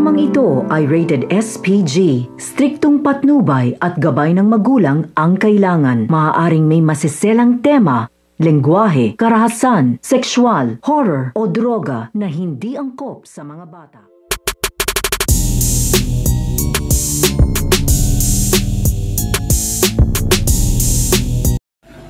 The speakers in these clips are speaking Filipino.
Programang ito ay rated SPG. Striktong patnubay at gabay ng magulang ang kailangan. Maaaring may masiselang tema, lengguwahe, karahasan, sexual, horror o droga na hindi angkop sa mga bata.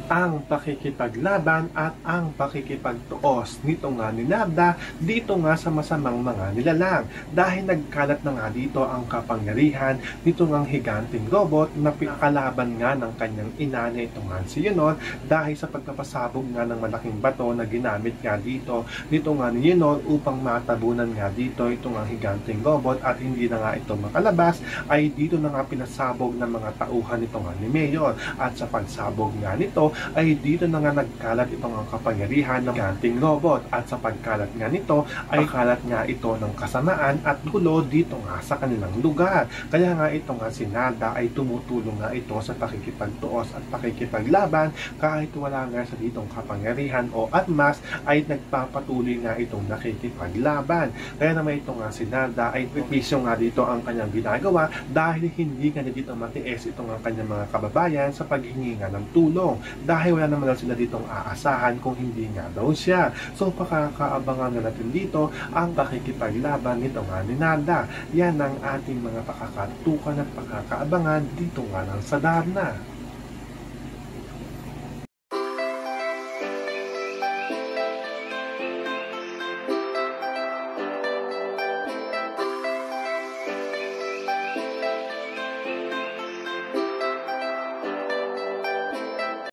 Ang pakikipaglaban at ang pakikipagtuos nito nga ni Narda dito nga sa masamang mga nilalang dahil nagkalat na nga dito ang kapangyarihan nito ngang higanteng robot na pinakalaban nga ng kanyang ina na ito nga si Yunor dahil sa pagpapasabog nga ng malaking bato na ginamit nga dito nito nga ni Yunor upang matabunan nga dito ito nga higanteng robot at hindi na nga ito makalabas ay dito na nga pinasabog ng mga tauhan nito nga ni Mayor at sa pagsabog nga nito ay dito na nga nagkalat itong ang kapangyarihan ng giganting robot at sa pagkalat nga nito ay kalat nga ito ng kasamaan at gulo dito nga sa kanilang lugar. Kaya nga ito nga si Narda ay tumutulong nga ito sa pakikipagtuos at pakikipaglaban kahit wala nga sa ditong kapangyarihan o atmas ay nagpapatuloy nga itong nakikipaglaban. Kaya naman ito nga si Narda ay pisyo nga dito ang kanyang ginagawa dahil hindi nga dito matiis itong ang kanyang mga kababayan sa paghingi nga ng tulong. Dahil wala naman daw sila ditong aasahan kung hindi nga daw siya. So pakakaabangan na natin dito ang pakikipaglaban nito nga ni Narda. Yan ang ating mga pakakatukan at pakakaabangan dito nga lang sa Darna.